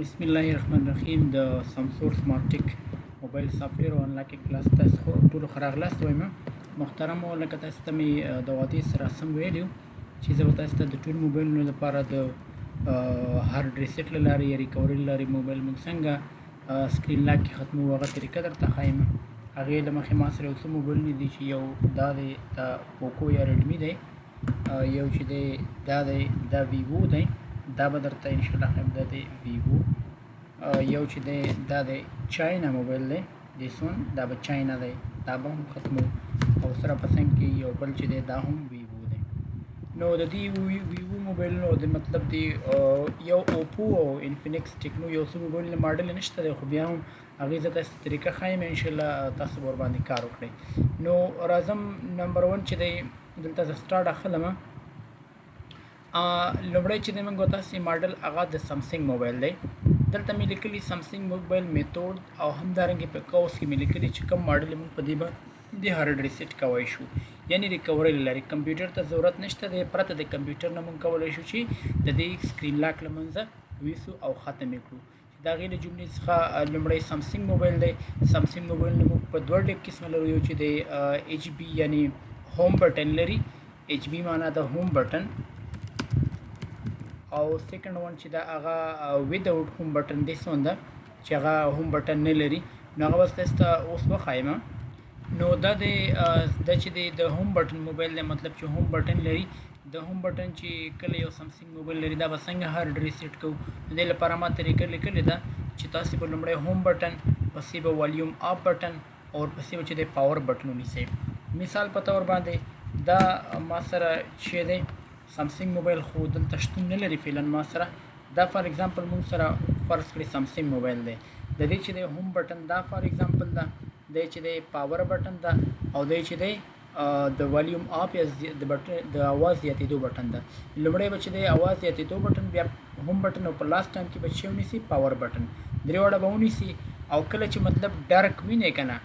बिस्मिल्लाहिर्रहमानिर्रहीम د سمسور سمارټ ټیک موبایل سافټویر او انلاکینګ کلاس تاسو خو ټول خراغلاست وایم محترم ولکه تاسو ته می د وادي سره سم ویلو چې زه تاسو ته د ټول موبایلونو لپاره د هارد ریسټ لاري یا ریکوري لاري موبایل موږ څنګه سکرین لاک ختمو هغه طریقه درته ښایم هغه د مخې ما سره اوس موبایل نه دی چې یو دا د پوکو یا ریډمی دی یو چې دا ویوو دی دا به درته ان شاء الله هم د ویوو یو چې دا د چاینا موبایل دی دیسون دا به چاینا دی دا به هم ختمو او سره پسند کې یو بل چې دا هم ویوو دی نو د دې ویوو موبایل نو د مطلب دی یو اوپو او انفینکس ټیکنو یو څو موبایل ماډل نشته دی خو بیا هم هغه زه تاسو طریقه ښایم ان شاء الله تاسو ور باندې کار وکړئ نو راځم نمبر 1 چې دی دلته ز سٹارټ اخلم لومړی چې موږ تاسو ماډل هغه د سامسنګ موبایل دی دلته مې لیکلي سامسنګ موبایل میثود او همدارنګه په کوس کې مې لیکلي چې کوم ماډل موږ په دې باندې هارد ریسټ کوی شو یعنی ریکوري لري کمپیوټر ته ضرورت نشته دی پرته د کمپیوټر نه موږ کولای شو چې د دې سکرین لاک لمنځه ویسو او ختم کړو دا غیر جملې څخه لومړی سامسنګ موبایل دی سامسنګ موبایل موږ په دوه ډول قسم لرو یو چې د ایچ بی یعنی home button लरी H B माना द home button او سیکنډ ون چې دا هغه ویداوت home button دې سونده چې هغه home button نه لري نو هغه واستسته اوس وخایمه نو دا چې د home button موبایل له مطلب چې home button لري د home button چې کله یو سامسنګ موبایل لري دا به څنګه هارد ریسټ کو د لپاره ما طریقه لیکل دا چې تاسو په لومړی home button پسې به والیوم اپ بٹن او پسې چې د پاور بٹن ونیسئ مثال په تور باندې دا ما سره چې دی سامسنګ موبایل خو دلته شتون نه لري فعلا ما سره دا فار ایگزامپل موږ سره فرض کړئ سامسنګ موبایل دی د دې چې د هوم بٹن دا فار ایگزامپل دا د چې د پاور بٹن دا او د چې د والیوم اپ یا د بٹن د आवाज زیاتېدو بٹن دا لومړی به چې د आवाज زیاتېدو بٹن بیا هوم بٹن او په لاست ټایم کې به چې ونیسي پاور بٹن درې وړه به ونیسي او کله چې مطلب ډارک وینې کنه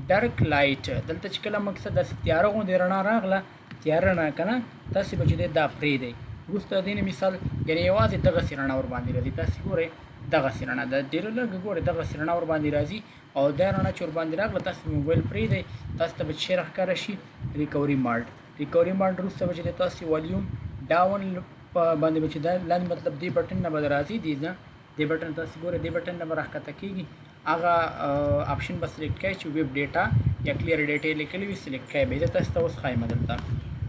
ډارک لایټ دلته چې کله مقصد د تیاره غوندې رڼا راغله تیاره نه کنه تاسو به چې دا پرې دی وروسته دین مثال یعنی یوازې دغه رڼا ور باندې راځي تاسو ګورئ دغه رڼا د ډېر لږ ګورئ دغه رڼا ور باندې راځي او دا رڼا چې ور باندې راغله تاسو موبایل پرې دی تاسو ته به شیر ښکار شي ریکوري ماډ وروسته به چې تاسو والیوم ډاون باندې به چې دا لاندې مطلب دی بٹن نه به راځي دی بٹن تاسو ګورئ دی بٹن نه راښکته کیږي هغه آپشن بس سلیکټ کړئ چې ویب ډیټا یا کلیر ډیټا لیکلی وي سلیکټ کړئ به تاسو ته اوس ښایم دلته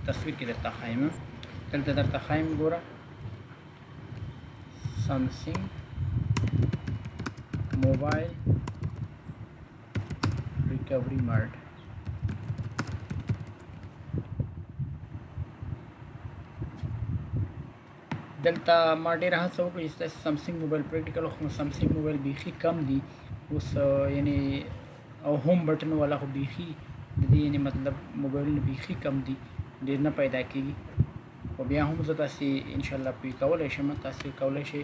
تصویر کې درته ښایم دلته درته ښایم ګوره سامسنګ موبایل ریکوري ماډ دلته ما ډېر هڅه وکړه چې سامسنګ موبایل پریکټیکل خو سامسنګ موبایل بیخي کم دي اوس یعنی او home button والا خو بیخي د دې یعنی مطلب موبایل بیخي کم دي ډېر نه پیدا کیږي او بیا هم زه تاسو ان شاء الله پی کولای شم تاسو کولای شئ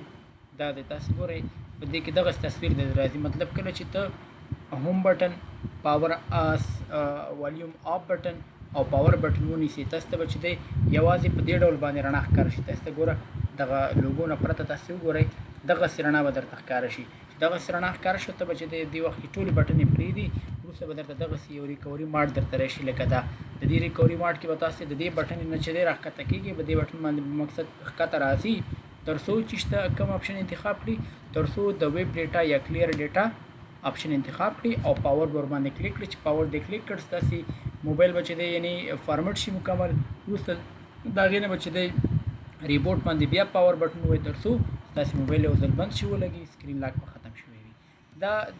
دا د تاسو ګورئ په دې کې دغه تصویر د راځي مطلب کله چې ته home button پاور والیوم اپ بٹن او پاور بٹن ونیسئ تاسو ته چې دی یوازې په دې ډول باندې رڼا ښکار شي تاسو ګوره دغه لوګو نه پرته تاسو وګورئ دغه رڼا به درته ښکار شي دغه رڼا ښکار شو ته چې د وخت ټول بٹنې پرې دي وروسته به درته دغه یو ریکوري ماډ درته راشي لکه دا د دې ریکوري ماډ کې به تاسو د دې بٹن نه چې دی راښکته کېږي به دې بٹن باندې مقصد ښکته راځي تر څو چې کوم آپشن انتخاب کړي تر څو د ویب ډیټا یا کلیر ډیټا آپشن انتخاب کړي او پاور ور باندې کلیک کړئ چې پاور دې کلیک کړئ تاسو موبایل بچی دی یعنی فارمټ شي مکمل وروسته دا غینه بچی دی ریبوټ باندې بیا پاور بٹن وای تر څو تاسو موبایل یو ځل بند شي ولګي سکرین لاک په ختم شوی وي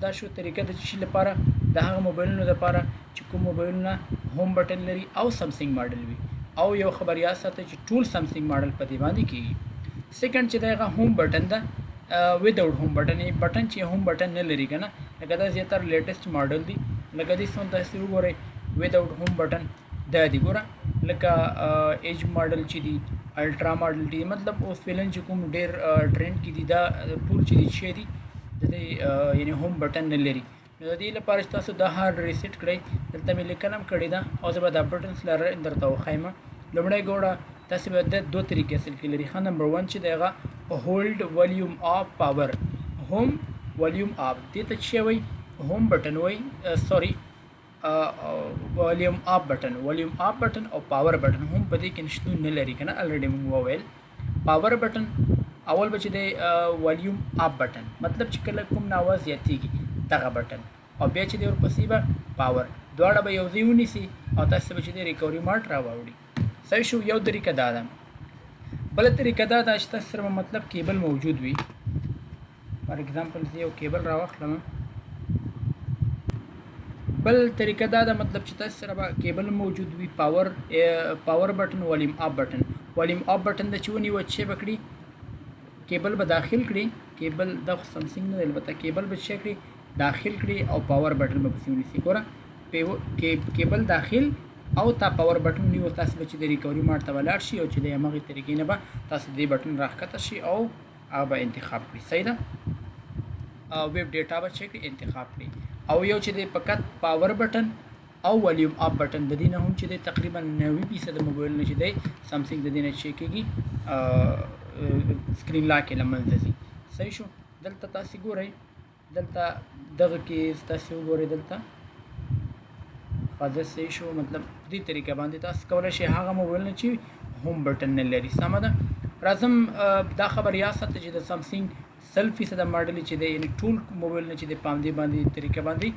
دا شو طریقه د چی لپاره د هغه موبایلونو لپاره چې کوم موبایلونه home button لري او سامسنګ ماډل وي او یو خبریا ساته چې ټول سامسنګ ماډل په دی باندې کیږي سیکنډ چې دغه home button دا without home button بٹن چې home button نه لري کنه لکه دا زیاتره لیټیسټ ماډل دی لکه دې څنګه تاسو وګورئ without home button دا دی ګوره لکه ایج ماډل چې دی الټرا ماډل دی مطلب اوس فعلا چې کوم ډیر ټرند کې دی دا ټول چې دی شي دی د یعنی home button نه لري نو د دې لپاره تاسو د هارد ریسټ کړئ دلته مې لیکنم کړی دا او زه به د بټنز لاره درته وښایم لومړی ګوره تاسو به د دوه طریقې اصل کې لري نمبر 1 چې دغه هولډ والیوم اپ پاور home volume आप दې ته څه وایي home button وایي سوري वॉल्यूम आप बटन او پاور बटन هم په دې کې نشتون نه لري کنه الریډي موږ وویل پاور بٹن اول بچ دی ولیوم اپ بٹن مطلب چې کله کوم ناواز زیاتیږي دغه بٹن او بیا چې دی ورپسې به پاور دواړه به یو ځای ونیسي او تاسو به چې دی ریکوري مارټ راوړي صحیح شو یو طریقه دا ده بل طریقه دا ده چې تاسو سره مطلب کیبل موجود وي فار ایگزامپل زه یو کیبل راوخلم بل طریقه دا ده مطلب چې تاسو سره به کیبل موجود وي پاور بٹن ولیوم اپ بٹن د چونی و چې بکړي کیبل به داخل کړي کیبل د سمسنګ نه البته کیبل به چې کړي داخل کړي او پاور بٹن به پسې ونیسي ګوره کیبل داخل او تا پاور بٹن نیو تاسو به چې د ریکوري مارټ ته ولاړ شي او چې د همغې طریقې نه به تاسو دې بٹن راښکته شي او هغه به انتخاب کړي صحیح ده ویب ډیټا به چې کړي انتخاب کړي او یو چې د فقط پاور بٹن او ولیوم اپ بٹن د دې نه هم چې د تقریبا 90% موبایل نه چې دی سمسنګ د دې نه چې کېږي سکرین لاک یې له منځه ځي صحیح شو دلته تاسو ګورئ دلته دغه کې تاسو وګورئ دلته فاده صحیح شو مطلب دې طریقه باندې تاسو کولی شئ هغه موبایل نه چې هوم بٹن نه لري سمه ده راځم دا خبر یا ساته چې د سمسنګ 100% ماډل چې دی یعنې ټول موبایل نه چې د پامدې باندې طریقه باندې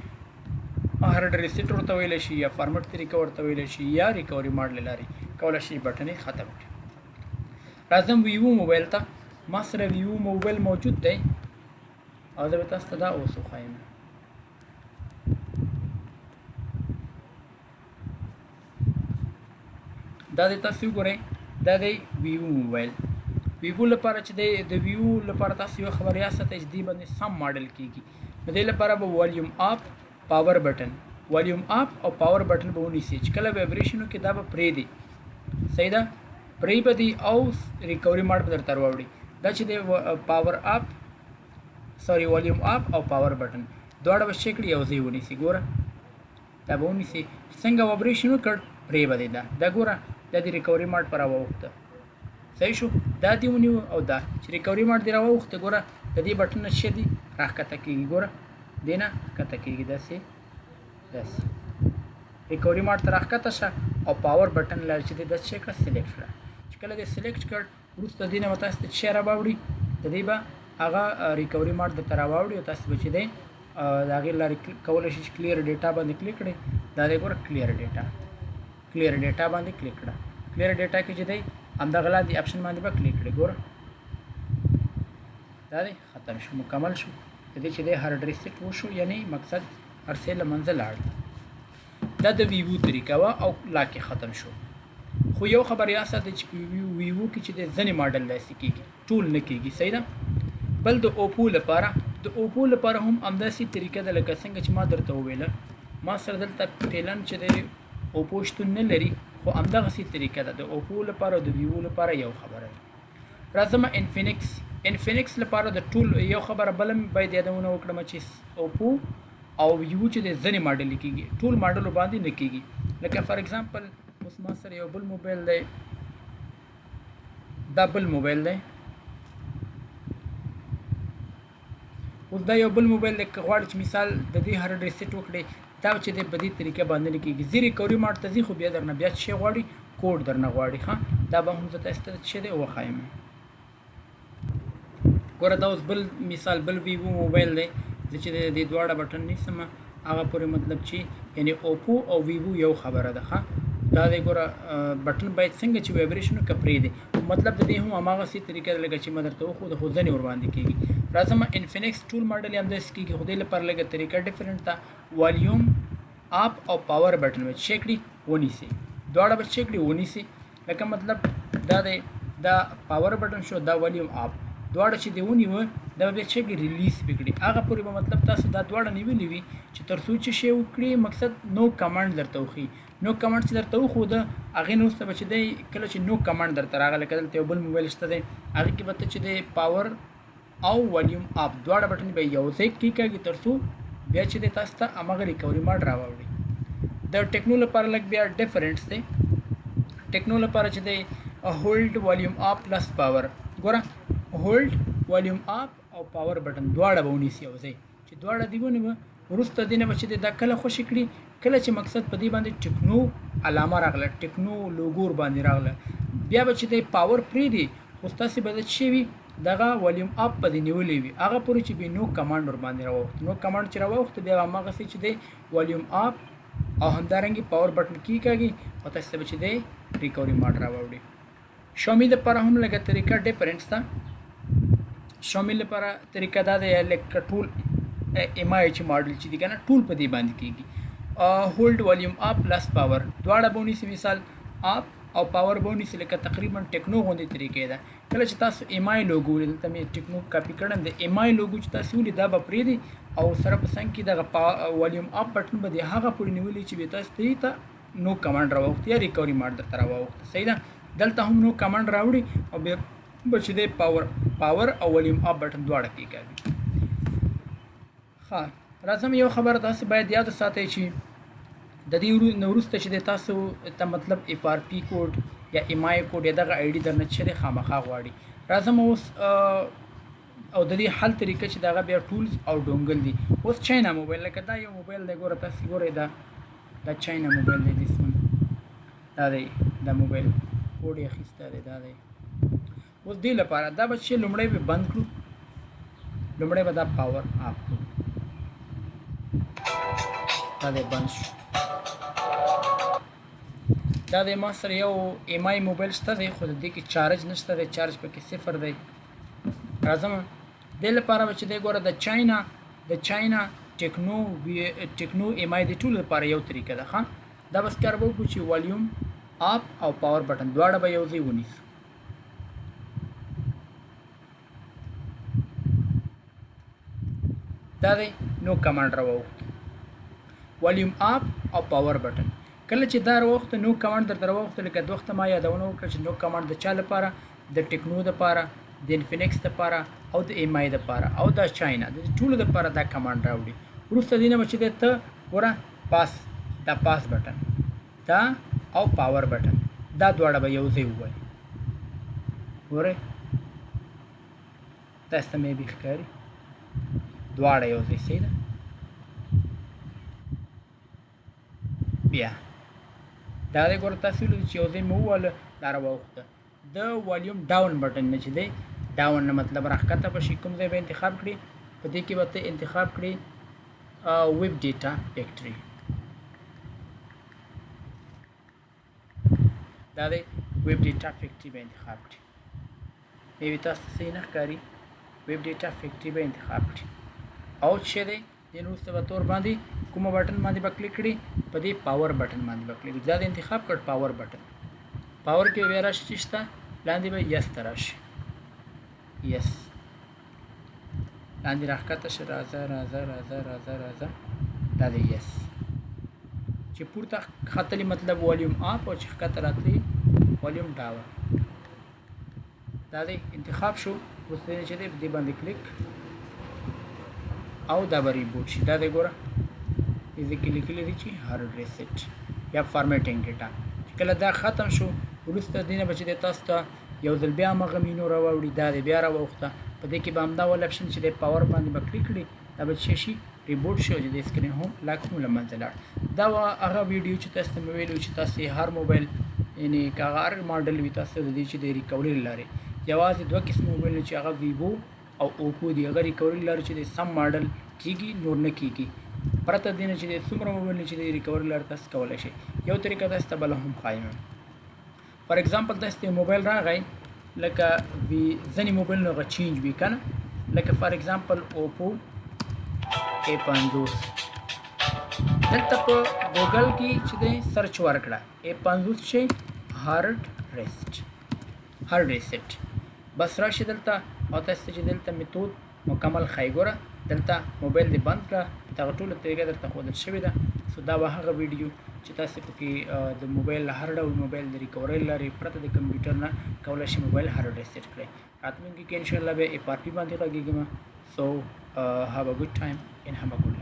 هارډ ریسیټ ورته ویلی شي یا فارمټ طریقه ورته ویلی شي یا ریکوري ماډل لري کولی شي بټن یې ختم کړي راځم ویوو موبایل ته ما سره ویوو موبایل موجود دی او زه به تاسو ته دا اوس وښایم دا دی تاسو وګورئ دا دی ویوو موبایل ویوو لپاره چې دی د ویوو لپاره تاسو یو خبر یا ساتئ چې دې باندې سم ماډل کېږي د دې لپاره به ولیوم اپ پاور بٹن volume up और power button به ونیسي چې کله وایبریشنو کې دا به پرې دی صحیح ده پرې به دی او ریکوري ماډ به درته راوړي دا چې دی پاور اپ سوري वॉल्यूम اپ او پاور بٹن دواړه به شکل یو ځای ونیسي ګوره دا به ونیسي څنګه وایبریشنو کړ پرې به دی دا ګوره دا د ریکوري ماډ پر راوخته صحیح شو دا دی ونیو او دا چې ریکوري ماډ دی راوخته ګوره د دې بٹن نشه دی راښکته کېږي ګوره دینا کته کېږي داسې ریکوري ماډ ته راښکته شه او پاور بٹن لر چې دی داسې کړه سلیکټ کړه چې کله دې سلیکټ کړ وروسته دې نه به تاسو ته څه راوړي د دې به هغه ریکوري ماډ درته راوړي او تاسو به چې دی د هغې لارې کولی شئ چې کلیر ډیټا باندې کلیک کړئ دا دی ګوره کلیر ډیټا باندې کلیک کړه کلیر ډیټا کې چې دی همدغه لاندې اپشن باندې به کلیک کړئ ګوره دا دی ختم شو مکمل شو د دې چې د هارډ ریسیټ وشو یعنی مقصد هر څه له منځه لاړ دا د ویوو طریقه وه او لاکې ختم شو خو یو خبر یا ساته چې په ویوو کې چې د ځینې ماډل داسې کېږي ټول نه کېږي صحیح ده بل د اوپو لپاره هم همداسې طریقه ده لکه څنګه چې ما درته وویله ما سره دلته ټیلن چې د اوپو شتون نه لري خو همدغسې طریقه ده د اوپو لپاره او د ویوو لپاره یو خبره ده راځم انفینکس لپاره د ټول یو خبره بل باید یادونه وکړم چې اوپو او ویوو چې د ځینې ماډل کېږي ټول ماډلو باندې نه کېږي لکه فار ایگزامپل اوس ما سره یو بل موبایل دی دا بل موبایل دی اوس دا یو بل موبایل دی که غواړي چې مثال د دې هارډ ریسیټ وکړئ دا چې دی په دې طریقه باندې نه کېږي زه ریکوري ماډ ته ځي خو بیا درنه بیا څه غواړي کوډ درنه غواړي ښه دا به هم زه تاسو ته څه دی وښایم ګوره دا اوس بل مثال بل ویوو موبایل دی زه چې د دواړه بټن نیسم هغه پورې مطلب چې یعنی اوپو او ویوو یو خبره ده ښه دا دی ګوره بټن باید څنګه چې وایبریشن کپرې دی مطلب د دې هم هماغسې طریقه ده لکه چې ما درته وښوده خو ځینې ورباندې کېږي راځم انفینکس ټول ماډل یې همداسې کېږي خو دې لپاره لږه طریقه ډفرنټ ده ولیوم اپ او پاور بټن به چې کړي ونیسي دواړه به چې کړي ونیسي لکه مطلب دا دی دا پاور بټن شو دا ولیوم اپ دواړه چې دی ونیوه دا به چې ریلیز وکړي هغه پورې به مطلب تاسو دا دواړه نیولې وي چې تر څو چې شی وکړي مقصد نو کمانډ درته وښي نو کمانډ چې درته وښوده هغې نه وروسته به چې دی کله چې نو کمانډ درته راغلی که دلته یو بل موبایل شته دی هغې کې به ته چې دی پاور او ولیوم اپ دواړه بټن به یو ځای کېږي تر څو بیا چې دی تاسو ته هماغه ریکوري ماډ راوړي د ټیکنو لپاره لږ بیا ډفرنټس دی ټیکنو لپاره چې دی هولډ ولیوم اپ پلس پاور ګوره هولډ ولیوم اپ او پاور بټن دواړه به ونیسي یو ځای چې دواړه دی ونیوه وروسته دینه به چې دا کله خوشي کړي کله چې مقصد په دې باندې ټیکنو علامه راغله ټیکنو لوګور باندې راغله بیا به چې د پاور پرېږدي خو ستاسې به د څه وي دغه والیوم اپ به دې نیولی وي هغه پورې چې به نو کمانډ ور باندې راووخت نو کمانډ چې راووخت بیا هماغسې چې دی والیوم اپ او همدارنګې پاور بټن کېکاږي او تاسې به چې دی ریکوري ماډ راوړي شاومي دپاره هم لږه طریقه ډیفرنټ ده شاومي لپاره طریقه دا ده لکه ټول ایم آی چې ماډل چې دي که نه ټول په دې باندې کېږي هولډ والیوم اپ پلس پاور دواړه به ونیسي مثال اپ او پاور به ونیسي لکه تقریبا ټیکنو غوندې طریقې ده کله چې تاسو ایم آی لوګو ولید دلته مې ټیکنو کاپي کړم د ایم آی لوګو چې تاسو ولید دا به پرېږدي او سره په څنګ کې دغه والیوم اپ بټن به د هغه پورې نیولی چې به تاسو ته نو کمانډ راووخت یا ریکوري ماډ درته راووخت صحیح ده دلته هم نو کمانډ راوړي او بیا به چې دی پاور او والیوم اپ بټن دواړه کېکاږي ها راځم یو خبره تاسو باید یاد ساتئ چې د دې نه وروسته چې د تاسو ته مطلب اف آر پی کوډ یا ایم آی کوډ یا دغه آی ډي درنه چې دی خامخا غواړي راځم اوس او د دې حل طریقه چې دغه بیا ټولز او ډونګل دي اوس چاینا موبایل لکه دا یو موبایل دی ګوره تاسو ګورئ دا چاینا موبایل دی دا دی دا موبایل کوډ یې اخیستی دی دا دی اوس دې لپاره دا به چې لومړی به بند کړو لومړی به دا پاور اپ کړو دا دی بند شو دا د ما سره یو ایم آی موبایل شته دی خو د دې کې چارج نشته دی چارج پکې صفر دی راځم دې لپاره به چې دی ګوره د چاینا ټیکنو ایم آی د ټولو لپاره یو طریقه ده ښه دا بس کار به وکړو چې والیوم اپ او پاور بټن دواړه به یو ځای ونیسو دا دی نو کمانډ راووخت والیوم اپ او پاور بټن کله چې دا راوخته نو کمانډ درته راوخته لکه د وخته ما یادونه وکړه چې نو کمانډ د چا لپاره د ټیکنو دپاره د انفینکس دپاره او د ایم آی دپاره او د چاینا د ټولو دپاره دا کمانډ راوړي وروسته دې نه به چې دی ته ګوره پاس دا پاس بټن دا او پاور بټن دا دواړه به یو ځای ووایي ګورئ تاسو ته مې بي ښکاري دواړه یو ځای صحیح ده بیا دا دی ګوره تاسو ولیدل چې یو ځای مې وواله دا راواوښته د والیوم ډاون بټن نه چې دی ډاون نه مطلب راښکته به شي کوم ځای به انتخاب کړي په دې کې به ته انتخاب کړي ویب ډیټا فیکټري دا دی ویب ډیټا فیکټري به انتخاب کړي میبي تاسو ته صحیح نه ښکاري ویب ډیټا فیکټري به انتخاب کړي او چې دی دې نه وروسته به تور باندې کومه بټن باندې به کلیک کړي په دې پاور بټن باندې به کلیک دا د انتخاب کړ پاور بټن پاور کې بیا راشي چې شته لاندې به یس ته راشي یس لاندې راښکته شه راځه دا دی یس چې پورته ختلي مطلب والیوم اپ او چې ښکته راتلي والیوم ډاون دا دی انتخاب شو اوس دې چې دی په دې باندې کلیک او دا به ریبوټ شي دا دی ګوره دې کې لیکلي دي چې هارډ ریسیټ یا فارمیټینګ ډیټا چې کله دا ختم شو وروسته دې نه به چې دی تاسو ته یو ځل بیا همغه مینو راوړي دا دی بیا راوښته په دې کې به همدا ول اپشن چې دی پاور باندې به کلیک کړي دا به څه شي ریبوټ شي چې د سکرین هم لاک هم له منځه لاړ دا هغه ویډیو چې تاسو ته مې ویلو چې تاسو هر موبایل یعنې که هغه هر ماډل وي تاسو د دې چې د ریکوري له لارې یوازې دوه قسم موبایل چې هغه ویوو او اوپو دی هغه ریکوري له لارې چې د سم ماډل کېږي نور نه کېږي پرته دې نه چې د څومره موبایل چې د ریکوري لارې تاسو کولی شئ یو طریقه تاسو ته بله هم ښایم فار ایگزامپل تاسو ته موبایل راغی لکه ځینې موبایلونه هغه چینج وي که نه لکه فار ایگزامپل اوپو A50 دلته په ګوګل کې چې دی سرچ ورکړه A50 چې هارډ ریسیټ بس راشي دلته او تاسو چې دلته میتود مکمل ښایي ګوره دلته موبایل دې بند کړه دغه ټوله طریقه درته ښودل شوې ده سو دا به هغه ویډیو چې تاسو پکې د موبایل هر ډول موبایل د ریکورۍ له لارې پرته د کمپیوټر نه کولی شئ موبایل هارډ ریسیټ کړئ راتلونکي کې انشاءالله به FRP باندې غږېږم سو have a good time and have a good